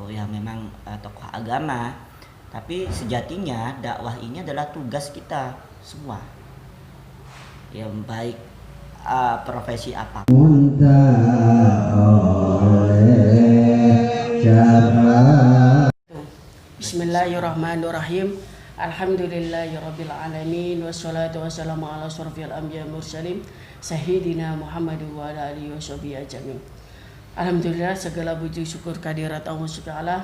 atau yang memang tokoh agama, tapi sejatinya dakwah ini adalah tugas kita semua, yang baik profesi apapun. Bismillahirrahmanirrahim. Alhamdulillahirabbil alamin wassalatu wassalamu ala asyrofil anbiya mursalin sayyidina Muhammad wa ala alihi washabihi ajmain. Alhamdulillah, segala puji syukur kehadirat Allah Subhanahu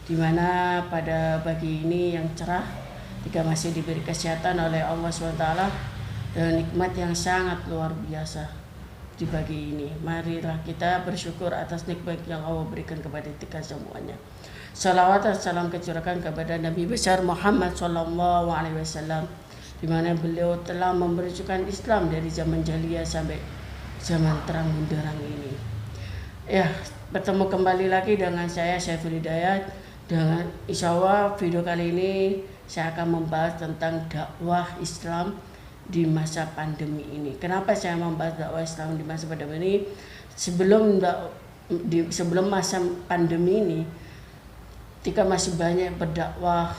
di mana pada pagi ini yang cerah, jika masih diberi kesehatan oleh Allah SWT dan nikmat yang sangat luar biasa di pagi ini. Marilah kita bersyukur atas nikmat yang Allah berikan kepada kita semuanya. Salawat dan salam kecurahan kepada Nabi besar Muhammad SAW, di mana beliau telah memperjuangkan Islam dari zaman jahiliyah sampai zaman terang benderang ini. Ya, bertemu kembali lagi dengan saya Syaiful Hidayat. Dengan insya Allah video kali ini saya akan membahas tentang dakwah Islam di masa pandemi ini. Kenapa saya membahas dakwah Islam di masa pandemi ini? Sebelum masa pandemi ini, ketika masih banyak berdakwah,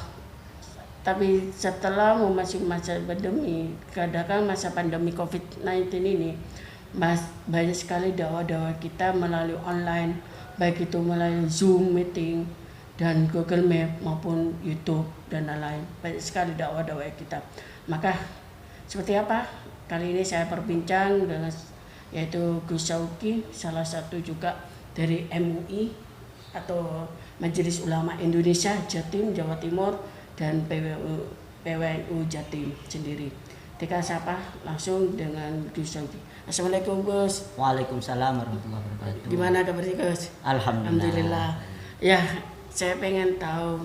tapi setelah memasuki masa pandemi, kadang masa pandemi COVID-19 ini, banyak sekali dakwah-dakwah kita melalui online, baik itu melalui Zoom meeting dan Google Map maupun YouTube dan lain-lain. Banyak sekali dakwah-dakwah kita. Maka seperti apa? Kali ini saya berbincang dengan yaitu Gus Syauki, salah satu juga dari MUI atau Majelis Ulama Indonesia Jatim Jawa Timur dan PWNU Jatim sendiri. Kita sapa langsung dengan Gus Syauki. Assalamualaikum Gus. Waalaikumsalam warahmatullahi wabarakatuh. Gimana kabarnya Gus? Alhamdulillah. Ya, saya pengen tahu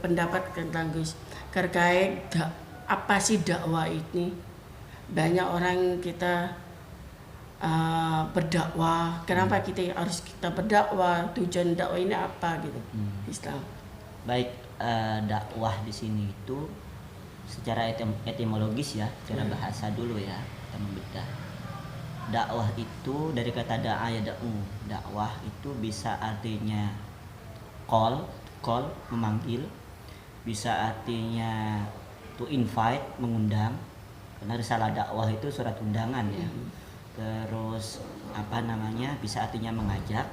pendapat tentang Gus terkait apa sih dakwah ini. Banyak orang kita berdakwah. Kenapa kita harus berdakwah? Tujuan dakwah ini apa gitu? Islam. Baik, dakwah di sini itu secara etimologis ya, secara bahasa dulu ya, kita membedah. Dakwah itu dari kata da'a yad'u. Dakwah itu bisa artinya call memanggil, bisa artinya to invite, mengundang. Karena risalah dakwah itu surat undangan ya. Terus bisa artinya mengajak,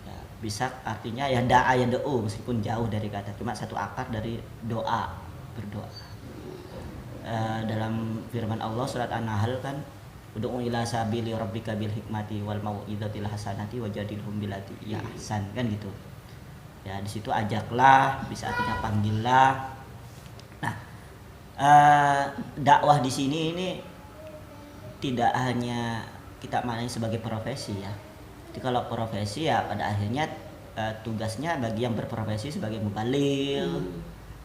ya, bisa artinya ya da'a ya do'u, meskipun jauh dari kata, cuma satu akar dari doa, berdoa. Dalam firman Allah surat An-Nahl kan, ud'u ila sabili rabbika bil hikmati wal mau'izatil hasanati wajadilhum billati ya ahsan, kan gitu ya. Di situ ajaklah, bisa artinya panggillah. Nah, dakwah di sini ini tidak hanya kita maknai sebagai profesi ya. Jadi kalau profesi ya pada akhirnya tugasnya bagi yang berprofesi sebagai mubaligh,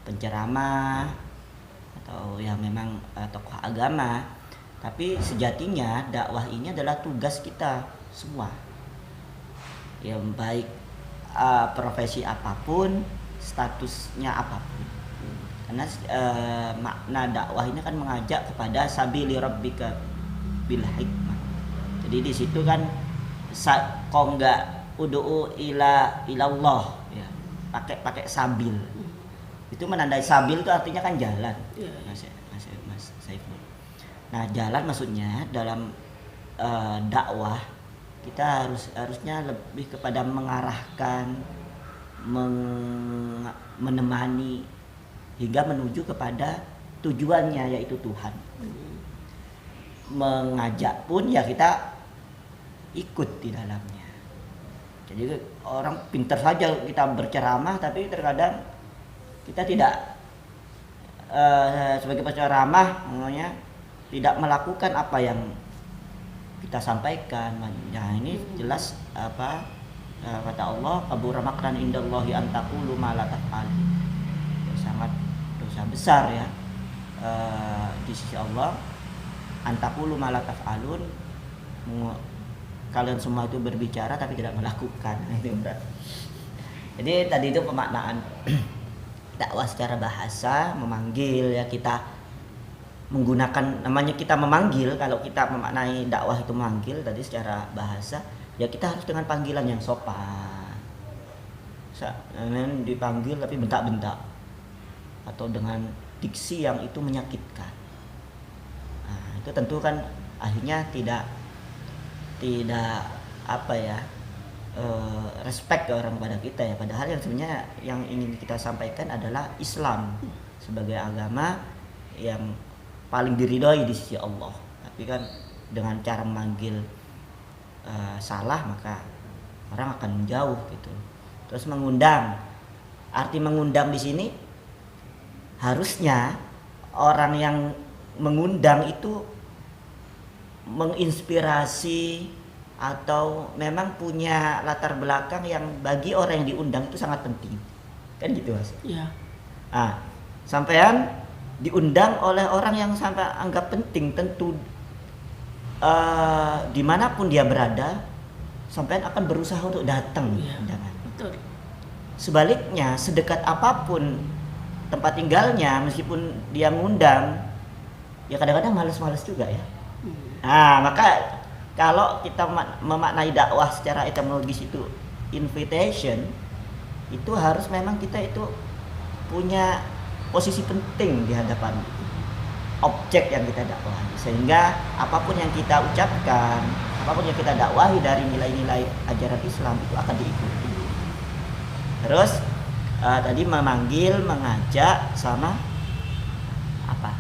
penceramah, atau yang memang tokoh agama. Tapi sejatinya dakwah ini adalah tugas kita semua, yang baik profesi apapun, statusnya apapun. Karena makna dakwah ini kan mengajak kepada sabili rabbika bil hikmah. Jadi di situ kan kok enggak ud'u ilallah ya, pakai sabil. Itu menandai sabil itu artinya kan jalan. Mas Saiful. Nah, jalan maksudnya dalam dakwah kita harusnya lebih kepada mengarahkan, menemani hingga menuju kepada tujuannya, yaitu Tuhan. Mengajak pun ya kita ikut di dalamnya. Jadi orang pintar saja kita berceramah, tapi terkadang kita tidak sebagai penceramah namanya tidak melakukan apa yang kita sampaikan. Nah, ini jelas kata Allah, kabura makran indallahi an taqulu ma la taf'al. Sangat dosa besar ya di sisi Allah, antaqulu ma la taf'alun, kalian semua itu berbicara tapi tidak melakukan. Itu berat. Jadi tadi itu pemaknaan dakwah secara bahasa, memanggil ya, kita menggunakan namanya kita memanggil. Kalau kita memaknai dakwah itu memanggil tadi secara bahasa, ya kita harus dengan panggilan yang sopan, dipanggil tapi bentak-bentak atau dengan diksi yang itu menyakitkan. Nah, itu tentu kan akhirnya tidak apa ya, respect ke orang kepada kita ya. Padahal yang sebenarnya yang ingin kita sampaikan adalah Islam sebagai agama yang paling diridhoi di sisi Allah. Tapi kan dengan cara memanggil salah, maka orang akan menjauh gitu. Terus mengundang, arti mengundang di sini harusnya orang yang mengundang itu menginspirasi atau memang punya latar belakang yang bagi orang yang diundang itu sangat penting, kan gitu Mas? Iya. Ah, sampean diundang oleh orang yang sampai anggap penting, tentu dimanapun dia berada, sampean akan berusaha untuk datang. Iya. Undangan. Betul. Sebaliknya, sedekat apapun tempat tinggalnya, meskipun dia ngundang, ya kadang-kadang males-males juga ya. Nah, maka kalau kita memaknai dakwah secara etimologis itu invitation, itu harus memang kita itu punya posisi penting di hadapan objek yang kita dakwahi, sehingga apapun yang kita ucapkan, apapun yang kita dakwahi dari nilai-nilai ajaran Islam itu akan diikuti. Terus tadi memanggil, mengajak, sama apa?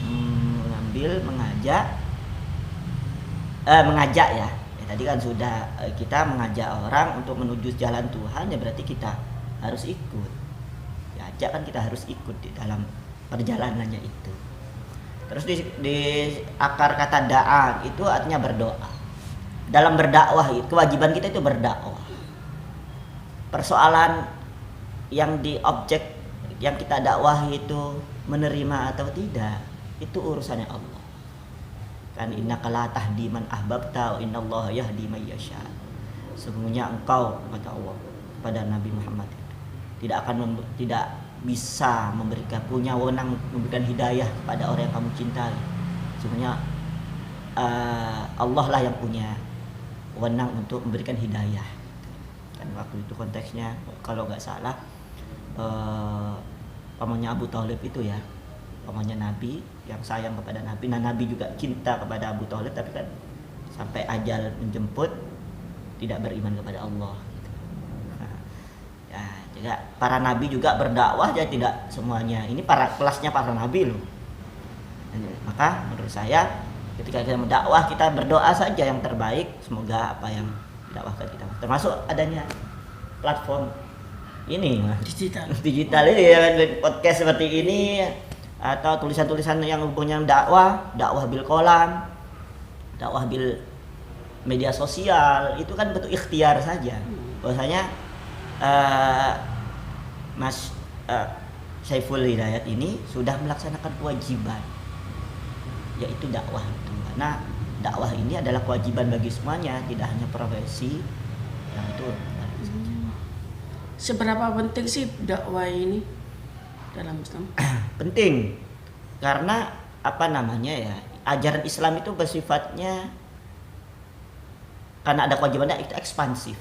Mengambil, mengajak ya. Tadi kan sudah kita mengajak orang untuk menuju jalan Tuhan, ya berarti kita harus ikut. Diajak kan kita harus ikut di dalam perjalanannya itu. Terus di akar kata da'a itu artinya berdoa. Dalam berdakwah itu kewajiban kita itu berdakwah. Persoalan yang di objek yang kita dakwahi itu menerima atau tidak, itu urusannya Allah. Kan innaka la tahdi man ahbabta wa innallaha yahdi may yasha. Sesungguhnya engkau, kata Allah kepada Nabi Muhammad, tidak bisa punya wewenang memberikan hidayah kepada orang yang kamu cintai. Sebenarnya Allah lah yang punya wewenang untuk memberikan hidayah. Dan waktu itu konteksnya kalau nggak salah pamannya Abu Thalib itu ya, pamannya Nabi yang sayang kepada Nabi. Nah, Nabi juga cinta kepada Abu Thalib, tapi kan sampai ajal menjemput tidak beriman kepada Allah. Ya, juga para nabi juga berdakwah, ya tidak semuanya. Ini kelasnya para nabi loh. Maka menurut saya ketika kita mendakwah, kita berdoa saja yang terbaik, semoga apa yang didakwahkan kita, termasuk adanya platform ini digital ini ya, podcast seperti ini, atau tulisan-tulisan yang hubungannya dakwah bil kolam, dakwah bil media sosial, itu kan bentuk ikhtiar saja. Bahwasanya Mas Saiful Hidayat ini sudah melaksanakan kewajiban, yaitu dakwah itu. Karena dakwah ini adalah kewajiban bagi semuanya, tidak hanya profesi yang itu. Seberapa penting sih dakwah ini dalam Islam? Penting, karena apa namanya ya, ajaran Islam itu bersifatnya, karena ada kewajibannya, itu ekspansif.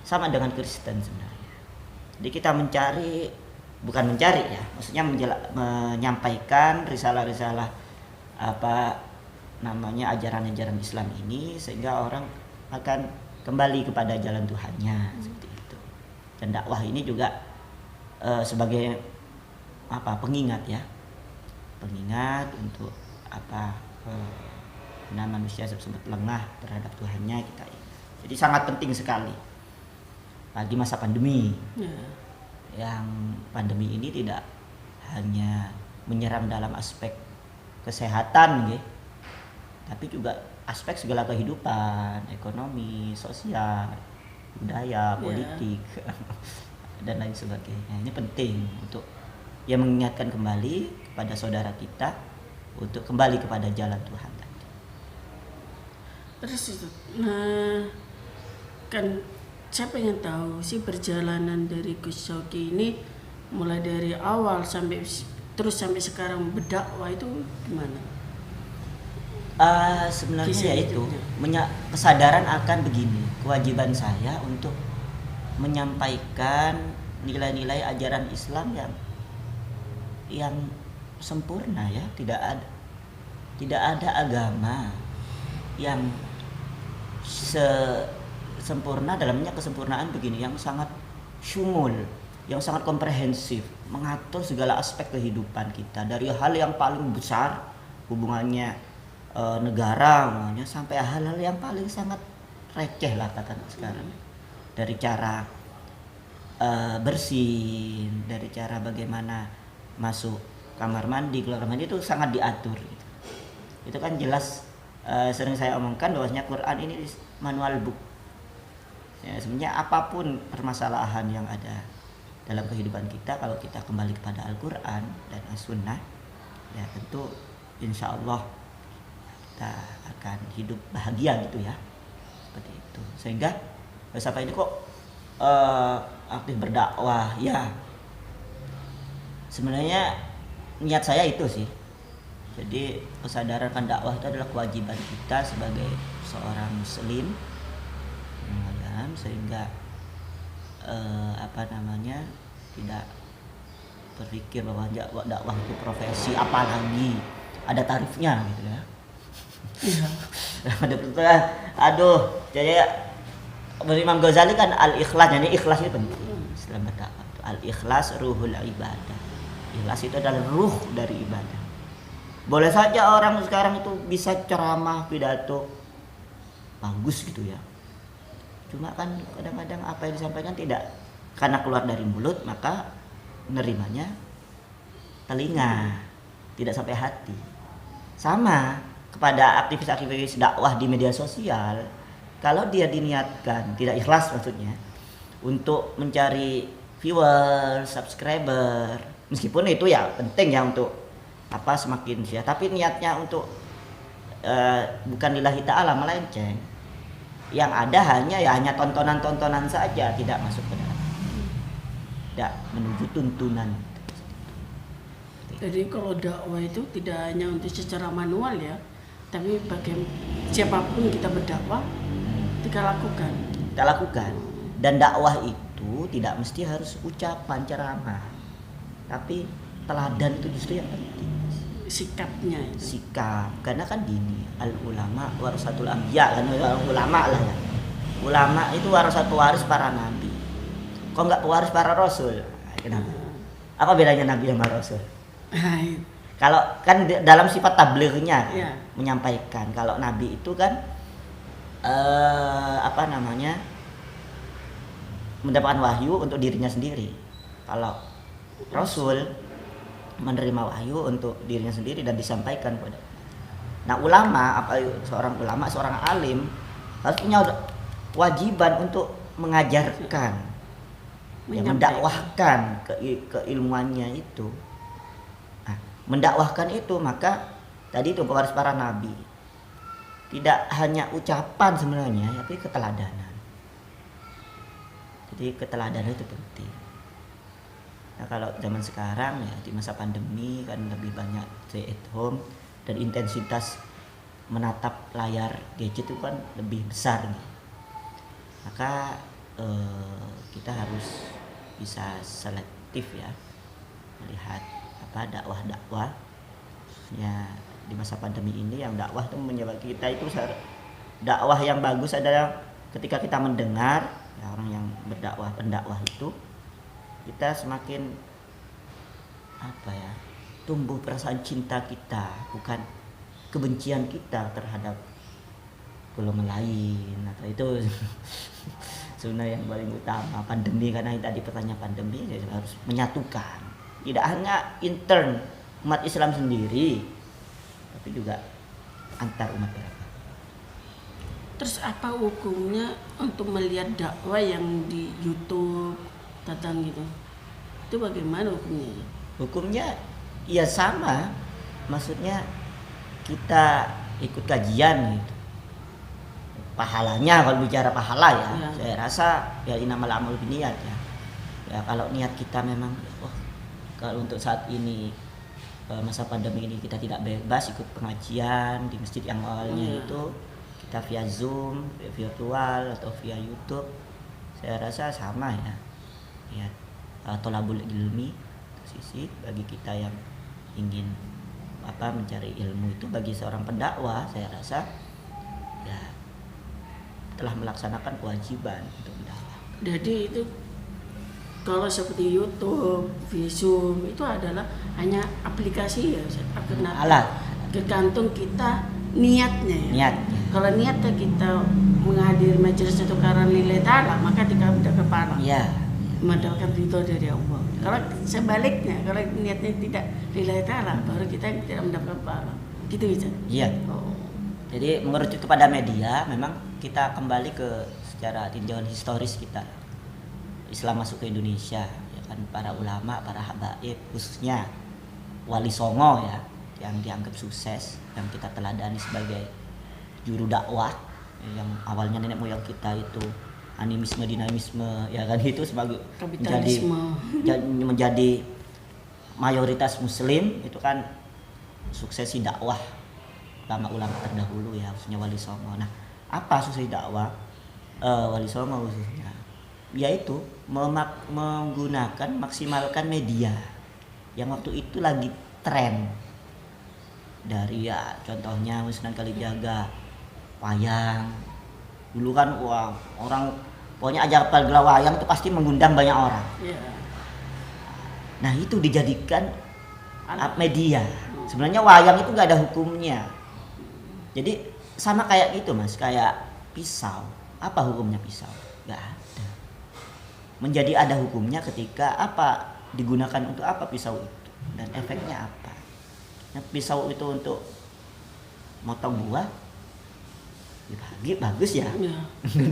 Sama dengan Kristen sebenarnya. Jadi kita bukan mencari ya, maksudnya menyampaikan risalah-risalah apa namanya ajaran-ajaran Islam ini, sehingga orang akan kembali kepada jalan Tuhannya, seperti itu. Dan dakwah ini juga sebagai apa, pengingat ya, pengingat untuk apa, manusia tersebut lengah terhadap Tuhannya kita. Jadi sangat penting sekali. Lagi masa pandemi, yang pandemi ini tidak hanya menyerang dalam aspek kesehatan, gitu, tapi juga aspek segala kehidupan, ekonomi, sosial, budaya, politik, dan lain sebagainya. Ini penting untuk ya mengingatkan kembali kepada saudara kita untuk kembali kepada jalan Tuhan. Terus itu, nah kan saya pengen tahu sih perjalanan dari Gus Shauki ini mulai dari awal sampai sekarang berdakwah itu gimana? Sebenarnya ya itu kesadaran akan begini, kewajiban saya untuk menyampaikan nilai-nilai ajaran Islam yang sempurna ya. Tidak ada agama yang sempurna dalamnya kesempurnaan begini, yang sangat syumul, yang sangat komprehensif, mengatur segala aspek kehidupan kita, dari hal yang paling besar hubungannya negara namanya, sampai hal-hal yang paling sangat receh lah kata sekarang, dari cara bersin, dari cara bagaimana masuk kamar mandi, keluar kamar mandi, itu sangat diatur gitu. Itu kan jelas, sering saya omongkan bahwasanya Quran ini manual book ya. Sebenarnya apapun permasalahan yang ada dalam kehidupan kita, kalau kita kembali kepada Al-Quran dan As-Sunnah ya, tentu insya Allah kita akan hidup bahagia gitu ya, seperti itu. Sehingga siapa ini kok aktif berdakwah ya, sebenarnya niat saya itu sih. Jadi kesadaran akan dakwah itu adalah kewajiban kita sebagai seorang muslim ya, sehingga tidak berpikir bahwa dakwah itu profesi, apalagi ada tarifnya gitu ya. Aduh, jadi Imam Ghazali kan al-ikhlas, jadi ikhlas itu penting dalam berdakwah. Al-ikhlas ruhul ibadah. Ikhlas itu adalah ruh dari ibadah. Boleh saja orang sekarang itu bisa ceramah, pidato bagus gitu ya, cuma kan kadang-kadang apa yang disampaikan tidak karena keluar dari mulut, maka menerimanya telinga, tidak sampai hati. Sama kepada aktivis-aktivis dakwah di media sosial, kalau dia diniatkan tidak ikhlas maksudnya untuk mencari viewer, subscriber, meskipun itu ya penting ya untuk semakin ya, tapi niatnya untuk bukan lillahi ta'ala, melenceng, yang ada hanya tontonan-tontonan saja, tidak masuk ke dalam, tidak menuju tuntunan. Jadi kalau dakwah itu tidak hanya untuk secara manual ya, tapi bagi siapapun kita berdakwah kita lakukan. Dan dakwah itu tidak mesti harus ucapan ceramah, tapi teladan itu justru yang penting. Sikapnya itu. Karena kan gini, al ulama warasatul anbiya, kan ulama lah ya. Ulama itu waris para nabi. Kok enggak pewaris para rasul? Kenapa? Apa bedanya nabi sama rasul? Kalau kan dalam sifat tablighnya menyampaikan, kalau nabi itu kan mendapatkan wahyu untuk dirinya sendiri. Kalau rasul menerima wahyu untuk dirinya sendiri dan disampaikan kepada. Nah, seorang ulama, seorang alim harus punya kewajiban untuk mengajarkan, mendakwahkan keilmuannya itu. Nah, mendakwahkan itu, maka tadi itu pewaris para nabi. Tidak hanya ucapan sebenarnya, tapi keteladanan. Jadi keteladanan itu penting. Nah, kalau zaman sekarang ya, di masa pandemi kan lebih banyak stay at home dan intensitas menatap layar gadget itu kan lebih besar nih. Maka kita harus bisa selektif ya, melihat dakwah ya di masa pandemi ini. Yang dakwah itu menyebabkan kita itu dakwah yang bagus adalah ketika kita mendengar ya, orang yang pendakwah itu, kita semakin tumbuh perasaan cinta kita, bukan kebencian kita terhadap golongan lain. Atau itu sebenarnya yang paling utama. Pandemi, karena tadi pertanyaan pandemi, jadi harus menyatukan, tidak hanya intern umat Islam sendiri, tapi juga antar umat beragama. Terus apa hukumnya untuk melihat dakwah yang di YouTube tentang gitu? Itu bagaimana hukumnya? Hukumnya ya sama, maksudnya kita ikut kajian gitu. Pahalanya, kalau bicara pahala ya, saya rasa ya innamal a'malu binniyat ya. Ya kalau niat kita memang kalau untuk saat ini masa pandemi ini kita tidak bebas ikut pengajian di masjid yang awalnya itu kita via Zoom, via virtual atau via YouTube, saya rasa sama ya. Ya, tolabul ilmi sisi bagi kita yang ingin mencari ilmu itu, bagi seorang pendakwah saya rasa ya telah melaksanakan kewajiban untuk berdakwah. Jadi itu kalau seperti YouTube, Zoom itu adalah hanya aplikasi ya, Alat. Tergantung kita niatnya ya. Niatnya. Kalau niatnya kita menghadiri majelis tukaran lillahi ta'ala, maka dikabulkan kepala. Iya. Mendapatkan ridho dari Allah. Kalau sebaliknya, kalau niatnya tidak lillahi ta'ala, baru kita tidak mendapatkan pahala. Gitu bisa. Iya. Oh. Jadi mengerucut kepada media, memang kita kembali ke secara tinjauan historis kita. Islam masuk ke Indonesia, ya kan, para ulama, para habaib, khususnya Wali Songo ya, yang dianggap sukses, yang kita teladani sebagai juru dakwah, yang awalnya nenek moyang kita itu animisme, dinamisme, ya kan, itu sebagai menjadi mayoritas Muslim, itu kan suksesi dakwah ulama-ulama terdahulu ya, khususnya Wali Songo. Nah, apa suksesi dakwah Wali Songo khususnya? Yaitu menggunakan, maksimalkan media yang waktu itu lagi tren. Dari ya contohnya Sunan Kalijaga, wayang. Dulu kan orang pokoknya aja apal gelar wayang itu pasti mengundang banyak orang. Yeah. Nah, itu dijadikan media. Sebenarnya wayang itu nggak ada hukumnya. Jadi sama kayak gitu Mas, kayak pisau. Apa hukumnya pisau? Nggak ada. Menjadi ada hukumnya ketika apa digunakan untuk apa pisau itu dan efeknya apa. Nah, pisau itu untuk motong buah, bagus ya,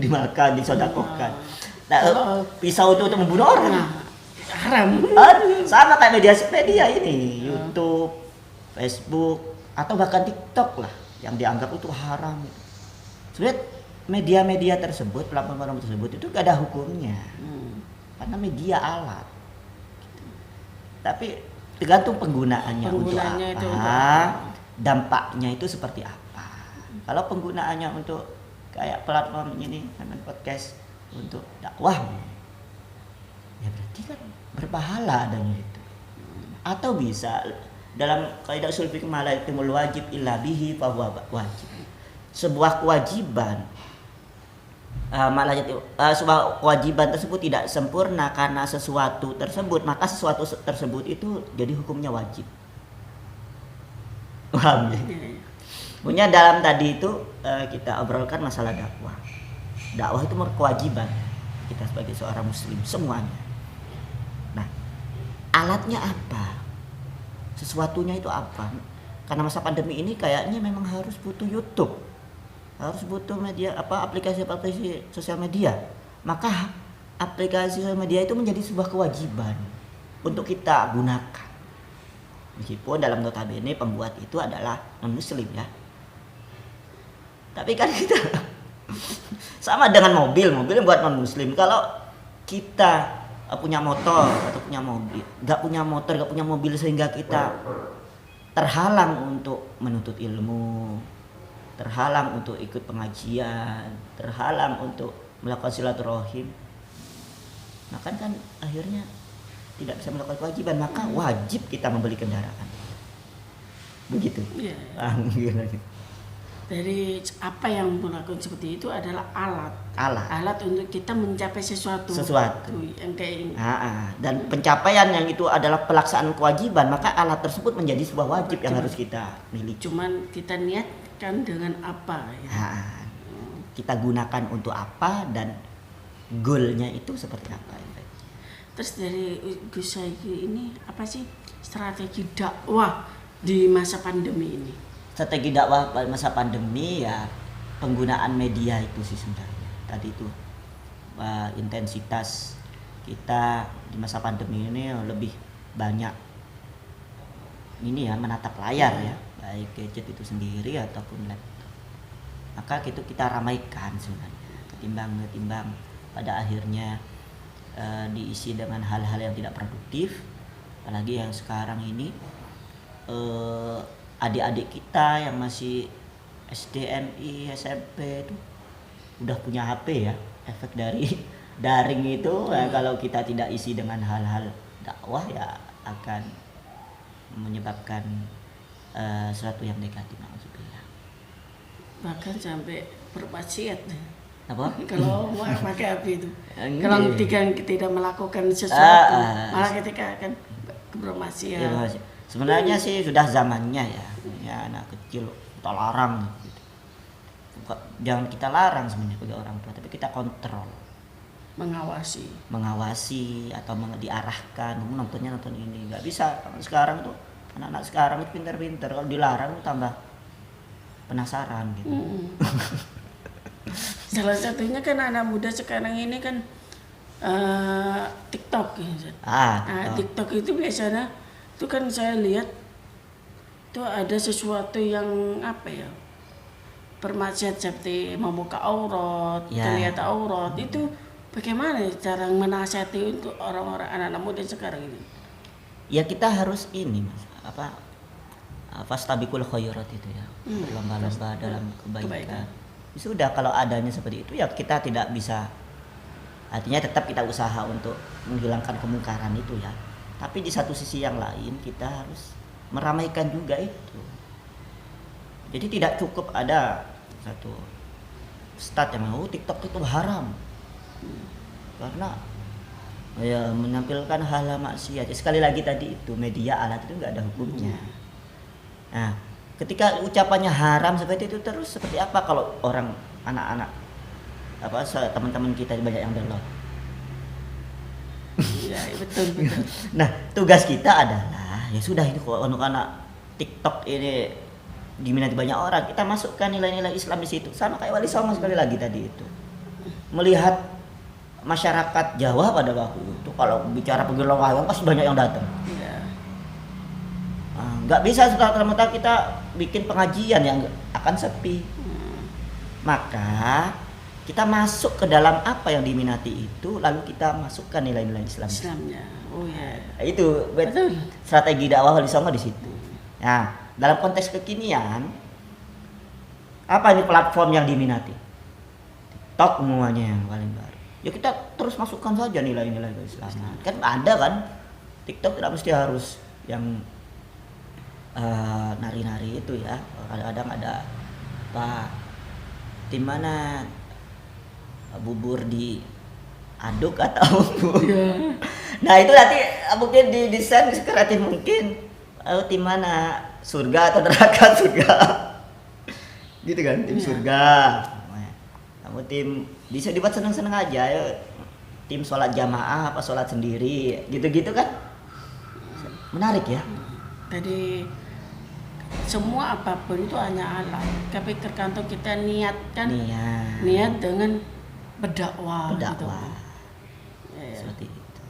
dimakan, disodakokan. Nah, pisau itu untuk membunuh orang, haram. Sama kayak media ini, YouTube, Facebook, atau bahkan TikTok lah, yang dianggap itu haram. Sebenarnya media-media tersebut, platform tersebut itu gak ada hukumnya, karena media alat. Tapi tergantung penggunaannya untuk apa, dampaknya itu seperti apa. Kalau penggunaannya untuk kayak platform ini, podcast untuk dakwah, ya berarti kan berpahala adanya itu. Atau bisa dalam kaidah ushul fiqh ma la yatimul wajib illa bihi fa huwa wajib. Sebuah kewajiban sebuah kewajiban tersebut tidak sempurna karena sesuatu tersebut, maka sesuatu tersebut itu jadi hukumnya wajib. Paham ya? Punya dalam tadi itu kita obrolkan masalah dakwah. Dakwah itu kewajiban kita sebagai seorang muslim semuanya. Nah, alatnya apa? Sesuatunya itu apa? Karena masa pandemi ini kayaknya memang harus butuh YouTube. Harus butuh media aplikasi sosial media. Maka aplikasi sosial media itu menjadi sebuah kewajiban untuk kita gunakan. Meskipun dalam notabene pembuat itu adalah non muslim ya. Tapi kan kita sama dengan mobil buat non muslim. Kalau kita punya motor atau punya mobil, nggak punya motor, nggak punya mobil, sehingga kita terhalang untuk menuntut ilmu, terhalang untuk ikut pengajian, terhalang untuk melakukan silaturahim, maka kan akhirnya tidak bisa melakukan kewajiban, maka wajib kita membeli kendaraan. Begitu. Yeah. Dari apa yang melakukan seperti itu adalah alat untuk kita mencapai sesuatu yang kayak ini. Dan pencapaian yang itu adalah pelaksanaan kewajiban, maka alat tersebut menjadi sebuah wajib yang harus kita miliki. Cuman kita niatkan dengan apa ya? Kita gunakan untuk apa dan goalnya itu seperti apa. Terus dari Gus Saiki ini apa sih strategi dakwah di masa pandemi ini? Strategi dakwah masa pandemi ya penggunaan media itu sih sebenarnya. Tadi itu intensitas kita di masa pandemi ini lebih banyak ini ya, menatap layar ya, baik gadget itu sendiri ataupun laptop. Maka itu kita ramaikan sebenarnya ketimbang pada akhirnya diisi dengan hal-hal yang tidak produktif. Apalagi yang sekarang ini adik-adik kita yang masih SD, MI, SMP itu udah punya HP ya. Efek dari daring itu kalau kita tidak isi dengan hal-hal dakwah ya akan menyebabkan sesuatu yang negatif. Alhamdulillah. Bahkan sampai bermaksiat. Apa? Kalau pakai api itu. Enggak. Kalau tidak melakukan sesuatu, malah ketika akan bermaksiat. Ya, sebenarnya sih sudah zamannya ya anak kecil kita larang gitu. Jangan kita larang sebenarnya bagi orang tua, tapi kita kontrol, mengawasi atau diarahkan, nontonnya nonton ini. Nggak bisa sekarang tuh anak-anak sekarang itu pintar-pintar, kalau dilarang tambah penasaran gitu. Salah satunya kan anak muda sekarang ini kan TikTok. TikTok itu biasanya itu kan saya lihat itu ada sesuatu yang apa ya, bermaksiat seperti membuka aurat, terlihat aurat. Itu bagaimana cara menasihati untuk orang-orang anak-anak muda sekarang ini? Ya kita harus ini Mas, fastabiqul khairat itu ya, berlomba-lomba dalam kebaikan. Sudah kalau adanya seperti itu ya kita tidak bisa, artinya tetap kita usaha untuk menghilangkan kemungkaran itu ya. Tapi di satu sisi yang lain kita harus meramaikan juga itu. Jadi tidak cukup ada satu ustadz yang TikTok itu haram karena ya menampilkan hal maksiat. Sekali lagi tadi itu media alat itu nggak ada hukumnya. Nah, ketika ucapannya haram seperti itu terus seperti apa kalau orang anak-anak teman-teman kita banyak yang download? Iya betul. Nah tugas kita adalah ya sudah ini kalau anak TikTok ini diminati banyak orang, kita masukkan nilai-nilai Islam di situ. Sama kayak Wali Songo sekali lagi tadi itu, melihat masyarakat Jawa pada waktu itu kalau bicara pegelaran wayang pasti banyak yang datang. Nggak bisa serta-merta kita bikin pengajian yang akan sepi. Maka kita masuk ke dalam apa yang diminati itu, lalu kita masukkan nilai-nilai Islamnya. Oh ya. Itu betul. Strategi dakwah Wali Songo di situ. Nah, dalam konteks kekinian, apa ini platform yang diminati? TikTok semuanya yang paling baru. Ya kita terus masukkan saja nilai-nilai keislaman. Kan ada kan TikTok tidak mesti harus yang nari-nari itu ya. Kadang-kadang ada tim mana bubur diaduk atau nah itu nanti mungkin didesain sekreatif mungkin tim mana surga atau neraka surga gitu kan, tim surga. Kamu tim bisa dibuat seneng-seneng aja ya, tim sholat jamaah apa sholat sendiri gitu-gitu kan menarik ya. Jadi semua apapun itu hanya alat, tapi tergantung kita niatkan niat dengan berdakwah. Gitu. Seperti itu.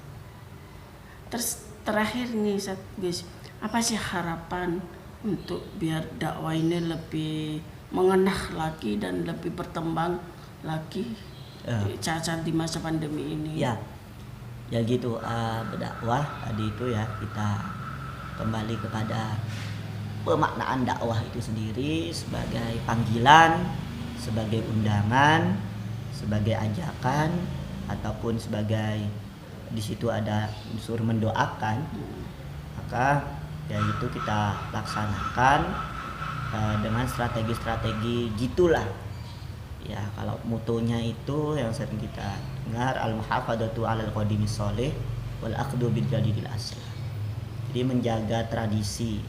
Terus terakhir nih guys, apa sih harapan untuk biar dakwah ini lebih mengenah lagi dan lebih berkembang lagi saat di masa pandemi ini? Ya gitu, berdakwah tadi itu ya, kita kembali kepada pemaknaan dakwah itu sendiri sebagai panggilan, sebagai undangan, sebagai ajakan, ataupun sebagai di situ ada unsur mendoakan. Maka ya itu kita laksanakan dengan strategi-strategi gitulah. Ya kalau mutunya itu yang sering kita dengar, al-muhafadzatu 'alal qadimis sholih wal aqdu bil jadidil asl. Jadi menjaga tradisi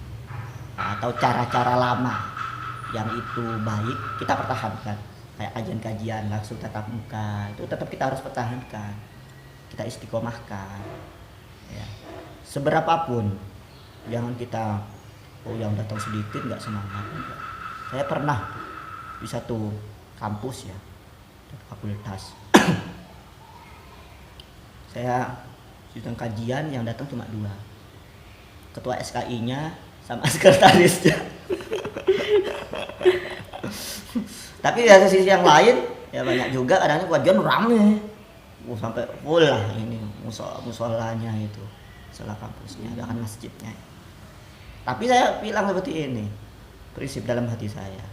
atau cara-cara lama yang itu baik kita pertahankan, kayak kajian-kajian langsung tatap muka itu tetap kita harus pertahankan, kita istiqomahkan ya. Seberapapun jangan kita yang datang sedikit nggak semangat. Saya pernah di satu kampus ya, fakultas saya sedang kajian yang datang cuma 2, ketua SKI-nya sama sekretarisnya. Tapi di sisi yang lain ya banyak juga kadang-kadang kajian rame, sampai full lah ini musolanya itu, musola kampusnya, bahkan masjidnya. Tapi saya bilang seperti ini, prinsip dalam hati saya,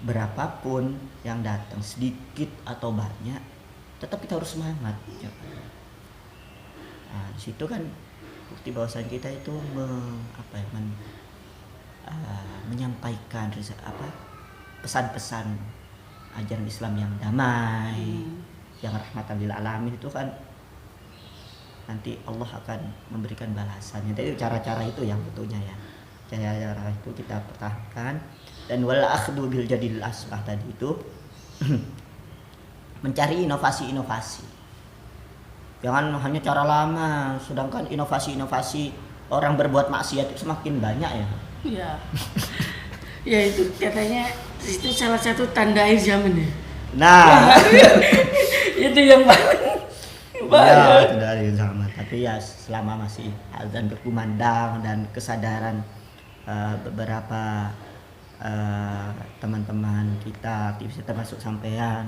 berapapun yang datang sedikit atau banyak, tetap kita harus semangat. Nah, di situ kan bukti bahwasanya kita itu menyampaikan pesan-pesan ajaran Islam yang damai, yang rahmatan lil alamin itu kan nanti Allah akan memberikan balasannya. Jadi cara-cara itu yang betulnya ya. Cara-cara itu kita pertahankan, dan wal akhdhu bil jadil asbah tadi itu mencari inovasi-inovasi. Jangan hanya cara lama, sedangkan inovasi-inovasi orang berbuat maksiat itu semakin banyak ya. Iya. Ya itu katanya itu salah satu tanda akhir zaman ya. Nah, Itu yang paling ya tidak ada yang sama. Tapi ya selama masih azan berkumandang dan kesadaran beberapa teman-teman kita, aktivis termasuk sampean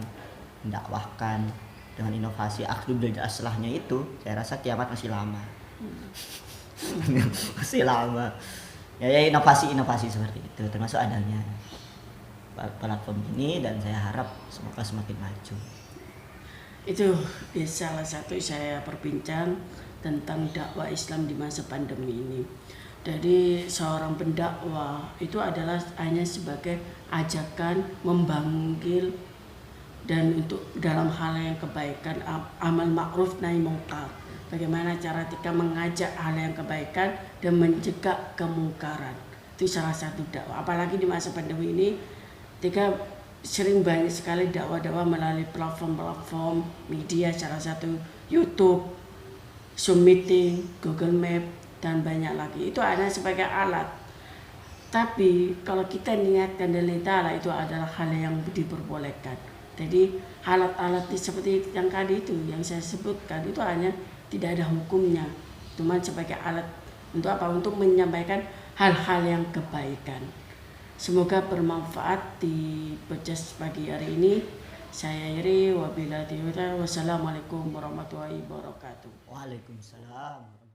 mendakwahkan dengan inovasi akhdhu bil aslahnya itu, saya rasa kiamat masih lama. Masih lama. Ya inovasi-inovasi seperti itu termasuk adanya platform ini, dan saya harap semoga semakin maju. itu salah satu saya perbincang tentang dakwah Islam di masa pandemi ini. Jadi seorang pendakwah itu adalah hanya sebagai ajakan memanggil dan untuk dalam hal yang kebaikan, amal ma'ruf nahi mungkar. Bagaimana cara kita mengajak hal yang kebaikan dan mencegah kemungkaran. Itu salah satu dakwah. Apalagi di masa pandemi ini, ketika sering banyak sekali dakwah-dakwah melalui platform-platform media, salah satu YouTube, Zoom meeting, Google Map, dan banyak lagi. Itu hanya sebagai alat. Tapi kalau kita niatkan dan ta'ala, itu adalah hal yang diperbolehkan. Jadi alat-alat seperti yang tadi itu yang saya sebutkan itu hanya tidak ada hukumnya, cuma sebagai alat untuk apa? Untuk menyampaikan hal-hal yang kebaikan. Semoga bermanfaat di podcast pagi hari ini. Saya Iri, wabillahi taufiq, wassalamualaikum warahmatullahi wabarakatuh. Waalaikumsalam.